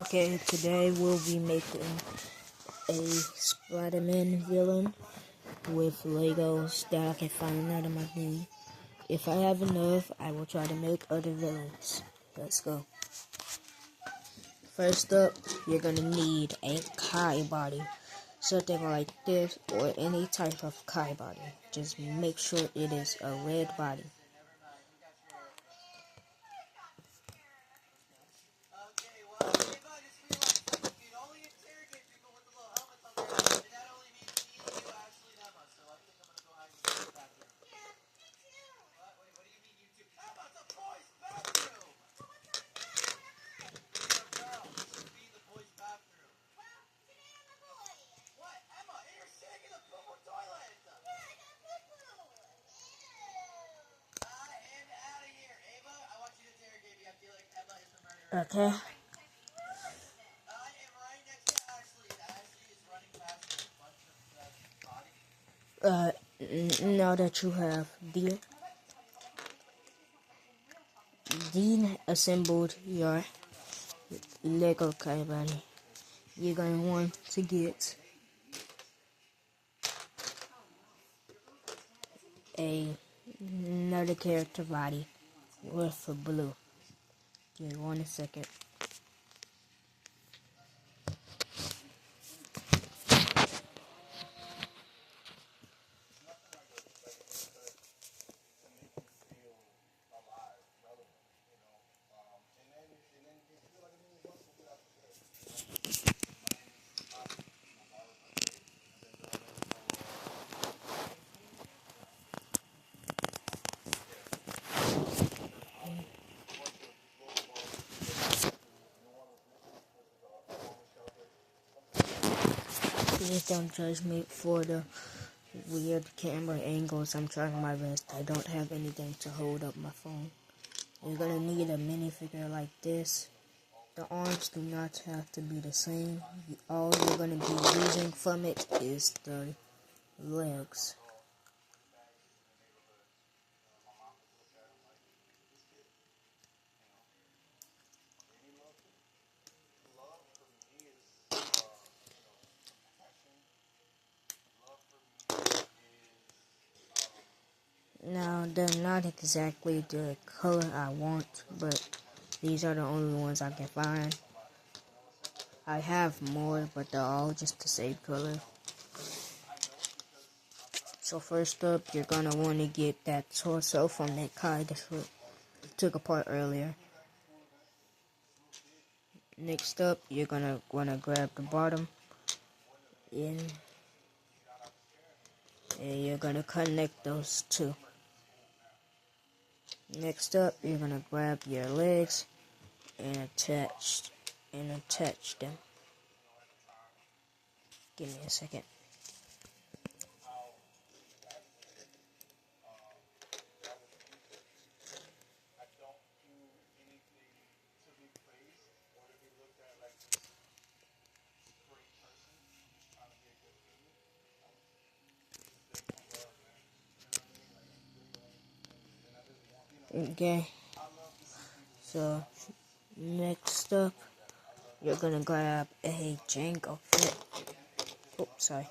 Okay, today we'll be making a Spider-Man villain with Legos that I can find out of my need. If I have enough, I will try to make other villains. Let's go. First up, you're gonna need a Kai body. Something like this or any type of Kai body. Just make sure it is a red body. Okay. Now that you have assembled your Lego Kai body, you're gonna want to get another character body with a blue. Give me 1 second. Please don't judge me for the weird camera angles. I'm trying my best. I don't have anything to hold up my phone. You're gonna need a minifigure like this. The arms do not have to be the same. All you're gonna be using from it is the legs. Now, they're not exactly the color I want, but these are the only ones I can find. I have more, but they're all just the same color. So first up, you're gonna want to get that torso from that Kai that we took apart earlier. Next up, you're gonna wanna grab the bottom and you're gonna connect those two. Next up, you're gonna grab your legs and attach them. Give me a second. Okay. So next up, you're gonna grab a Jango Fit. Oh, sorry.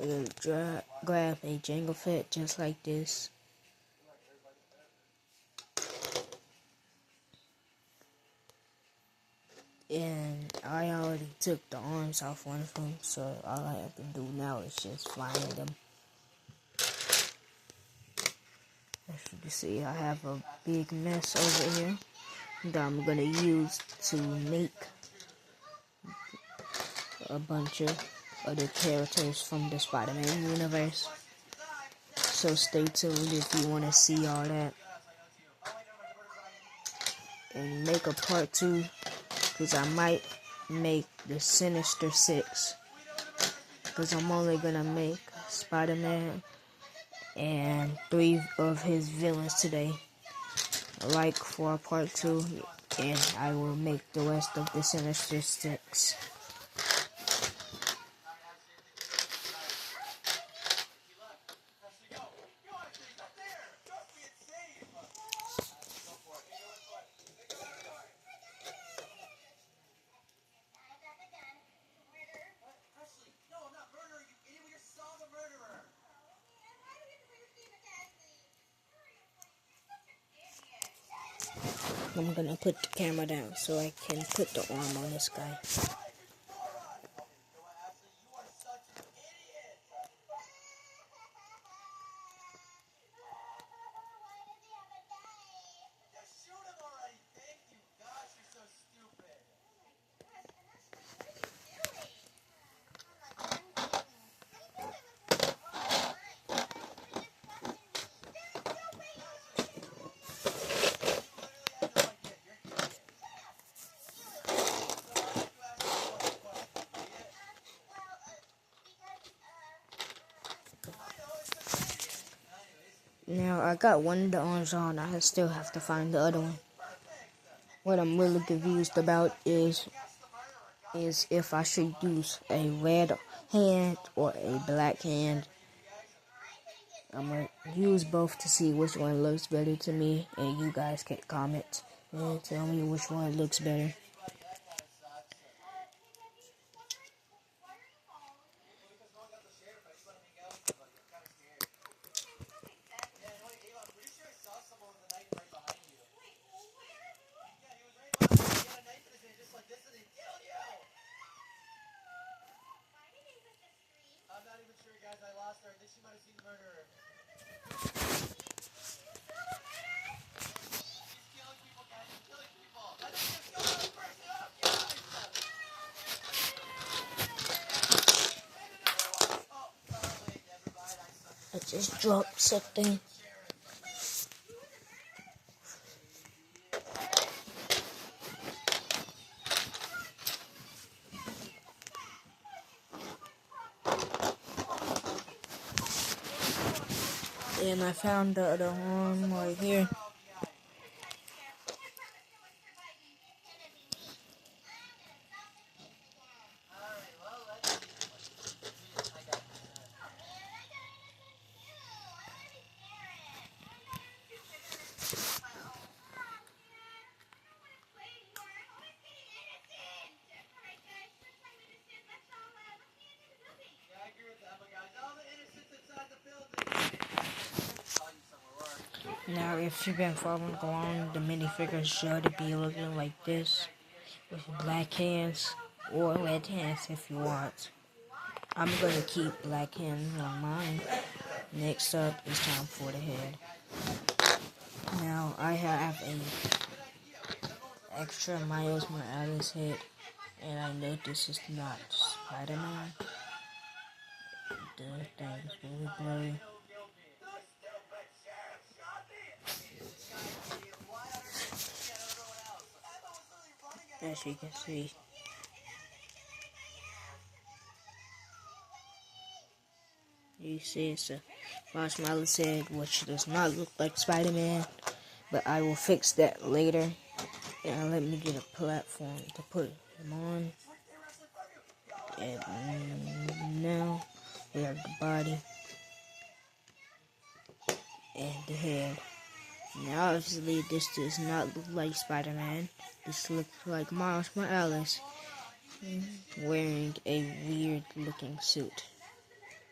You're gonna grab a Jango Fit just like this. And I already took the arms off one of them, so all I have to do now is just find them. As you can see, I have a big mess over here that I'm gonna use to make a bunch of other characters from the Spider-Man universe. So stay tuned if you want to see all that. And make a part 2, because I might make the Sinister Six. Because I'm only gonna make Spider-Man and 3 of his villains today. Like for part 2, and I will make the rest of the Sinister Six. I'm gonna put the camera down so I can put the arm on this guy. Now I got one of the arms on, I still have to find the other one. What I'm really confused about is if I should use a red hand or a black hand. I'm gonna use both to see which one looks better to me, and you guys can comment and tell me which one looks better. I just dropped something. And I found the other one right here. Now, if you've been following along, the minifigures should be looking like this, with black hands or red hands if you want. I'm gonna keep black hands on mine. Next up, it's time for the head. Now, I have a extra Miles Morales head, and I know this is not Spider-Man. The thing is really blurry. As you can see. You see it's a Miles Morales head, which does not look like Spider-Man, but I will fix that later. And let me get a platform to put him on. And now we have the body and the head. Now obviously this does not look like Spider-Man. This looks like Miles Morales wearing a weird looking suit.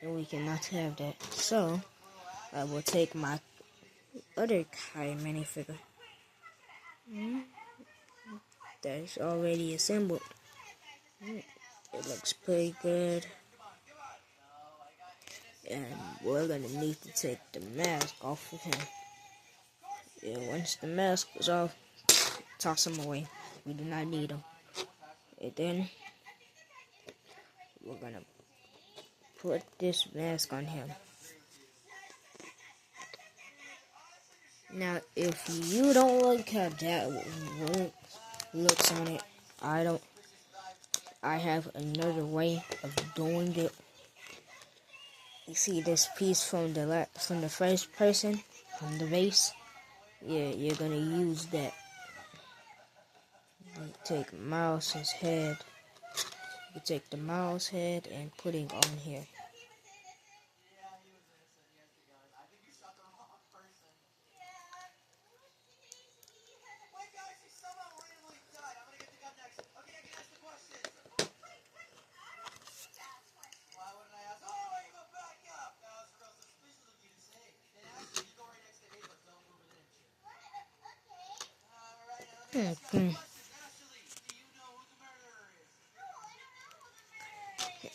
And we cannot have that. So I will take my other Kai minifigure that is already assembled. It looks pretty good. And we're gonna need to take the mask off of him. And once the mask is off, toss him away. We do not need him. And then we're gonna put this mask on him. Now, if you don't like how that looks on it, I have another way of doing it. You see this piece from the first person, from the base? Yeah, you're gonna use that. You take Miles's head. You take the Miles head and put it on here.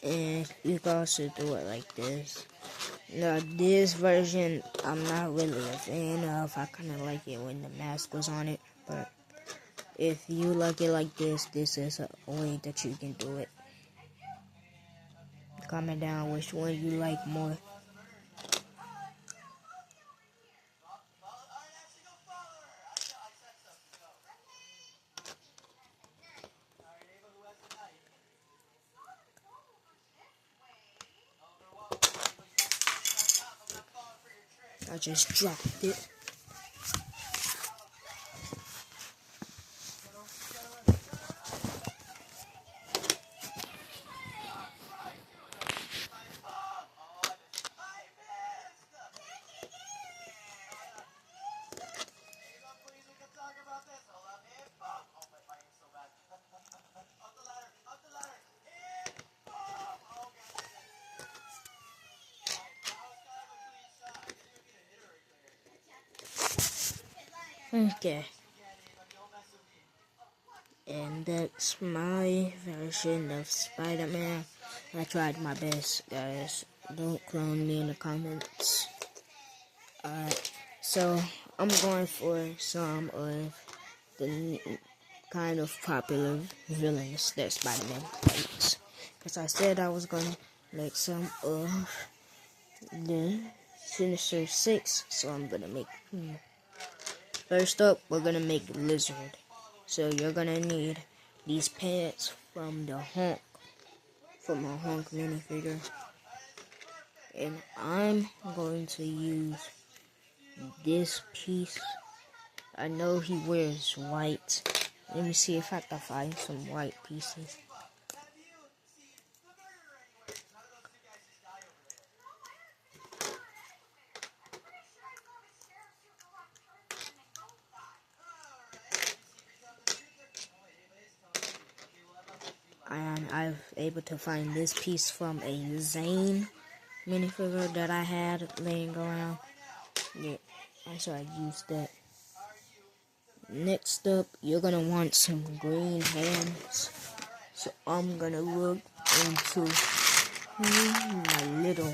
And you can also do it like this. Now, this version, I'm not really a fan of. I kind of like it when the mask was on it. But if you like it like this, this is a way that you can do it. Comment down which one you like more. I just dropped it. Okay. And that's my version of Spider-Man. I tried my best, guys. Don't clone me in the comments. Alright, so I'm going for some of the kind of popular villains that Spider-Man fights. Because I said I was going to make some of the Sinister Six, so I'm going to make... First up, we're going to make Lizard. So you're going to need these pants from the Hulk, from a Hulk minifigure. And I'm going to use this piece. I know he wears white. Let me see if I can find some white pieces. And I've able to find this piece from a Zane minifigure that I had laying around. Yeah, so I used that. Next up, you're gonna want some green hands. So I'm gonna look into my little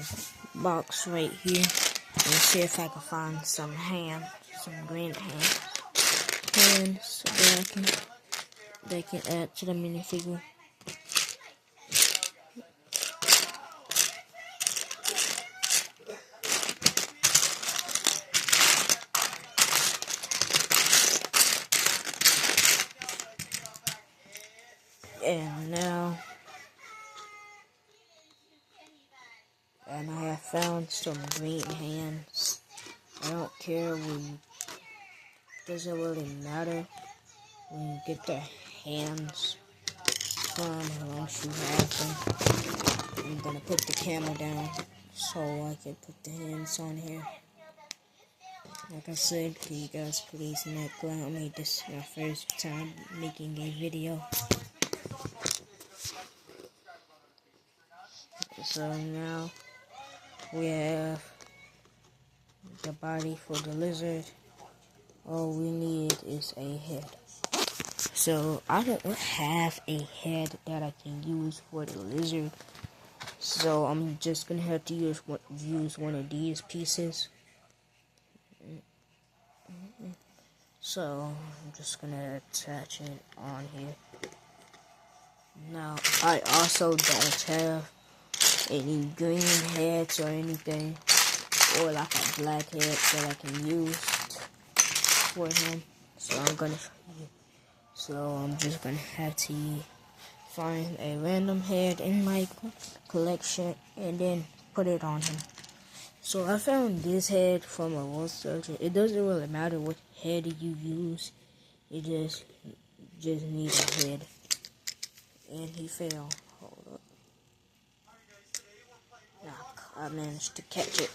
box right here and see if I can find some green hands that I can add to the minifigure. And I have found some green hands. I don't care doesn't really matter when you get the hands from once you have them. I'm gonna put the camera down so I can put the hands on here. Like I said, can you guys please not clown me? This is my first time making a video. So now we have the body for the lizard. All we need is a head. So I don't have a head that I can use for the lizard. So I'm just gonna have to use one of these pieces. So I'm just gonna attach it on here. Now I also don't have any green heads or anything, or like a black head that I can use for him. So I'm just gonna have to find a random head in my collection and then put it on him. So I found this head from a wall searcher. It doesn't really matter what head you use. You just need a head. And he fell. Hold up. Nah, I managed to catch it.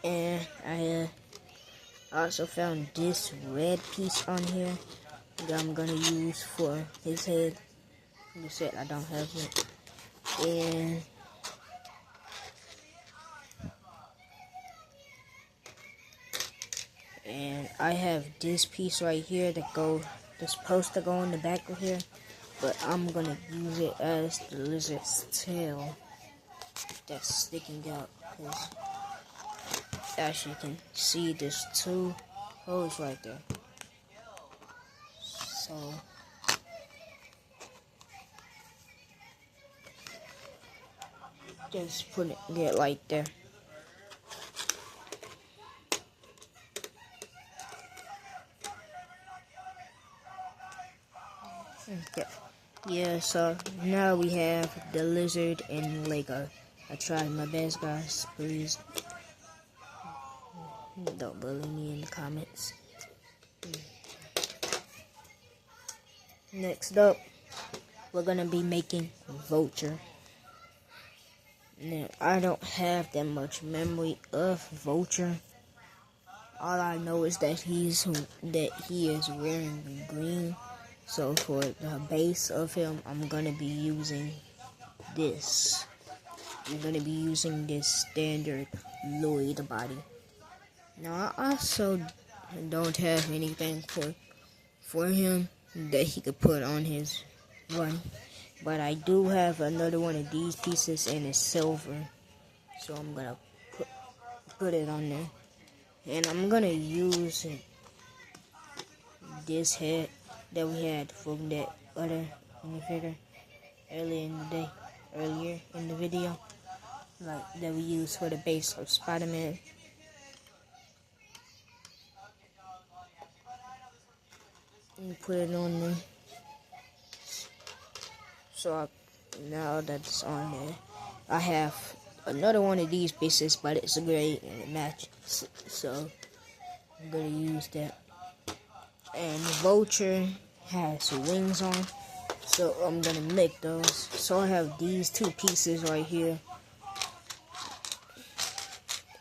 And I also found this red piece on here. that I'm gonna use for his head. You said I don't have it. And I have this piece right here that's supposed to go in the back of here, but I'm gonna use it as the lizard's tail that's sticking out, because as you can see, there's 2 holes right there. So just put it right there. Okay. Yeah, so now we have the lizard and Lego. I tried my best, guys. Please don't bully me in the comments. Next up, we're gonna be making Vulture. Now, I don't have that much memory of Vulture. All I know is that he is wearing green. So for the base of him, I'm gonna be using this. I'm gonna be using this standard Lloyd body. Now I also don't have anything for him that he could put on his run, but I do have another one of these pieces and it's silver, so I'm gonna put it on there, and I'm gonna use this head that we had from that other minifigure earlier in the video, like that we used for the base of Spider-Man. And put it on there. So now that it's on there, I have another one of these pieces, but it's gray and it matches. So I'm gonna use that. And Vulture has wings on, so I'm gonna make those. So I have these 2 pieces right here,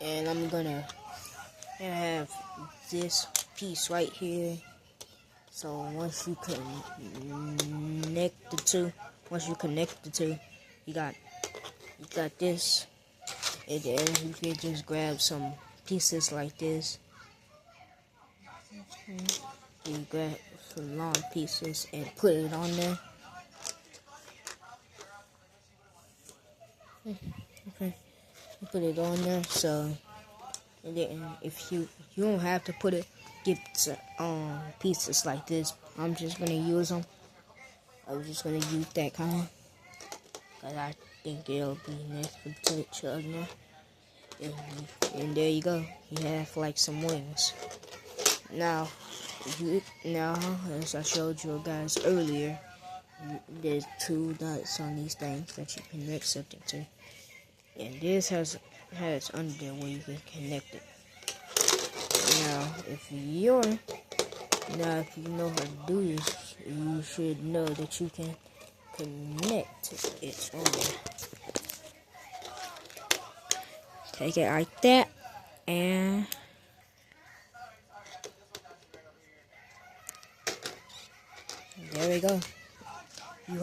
and I'm gonna have this piece right here. So once you connect the two, you got this, and then you can just grab some pieces like this. You grab some long pieces and put it on there. Okay, you put it on there. So, and then if you don't have to get pieces like this. I'm just gonna use them. I'm just gonna use that kind, cause I think it'll be nice for touch on there. And there you go. You have like some wings. Now, as I showed you guys earlier, there's 2 dots on these things that you connect something to, and this has under there where you can connect it. Now, if you know how to do this, you should know that you can connect it on there. Take it like that, and there we go. You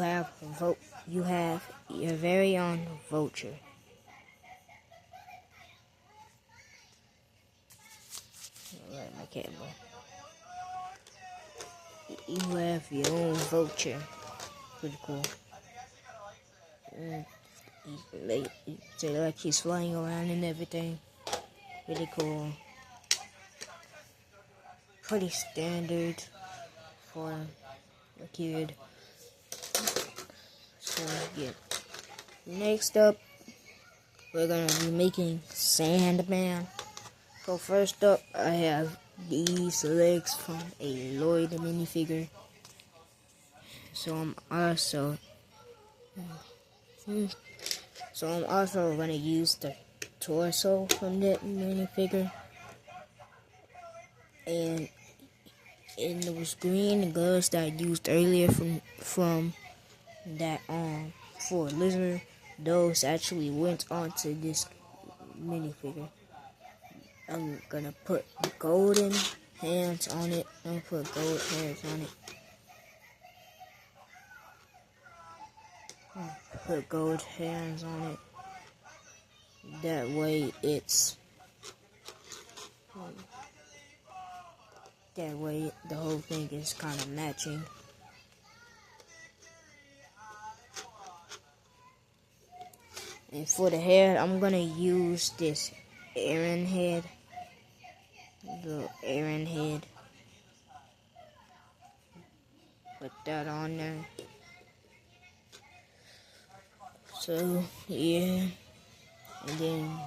have your very own Vulture. Alright, my camera. You have your own Vulture. Pretty cool. Like he's flying around and everything. Pretty cool. Pretty standard for a kid. So yeah. Next up, we're gonna be making Sandman. So first up, I have these legs from a Lloyd minifigure. So I'm also gonna use the torso from that minifigure, and those green gloves that I used earlier from that for lizard, those actually went onto this minifigure. I'm gonna put golden hands on it. I'm gonna put gold hands on it. put gold hands on it. That way the whole thing is kind of matching. And for the head, I'm gonna use this Aaron head. The Aaron head. Put that on there. So, yeah. And then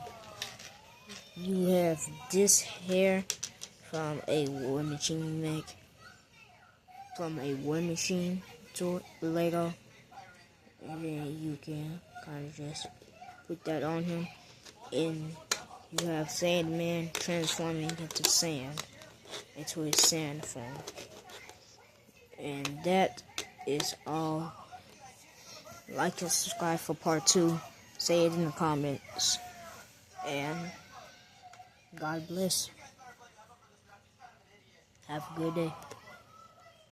you have this hair from a War Machine make. From a War Machine to Lego. And then you can kind of just put that on him. And you have Sandman transforming into sand. Into his sand form. And that is all. Like and subscribe for part 2. Say it in the comments. And God bless. Have a good day.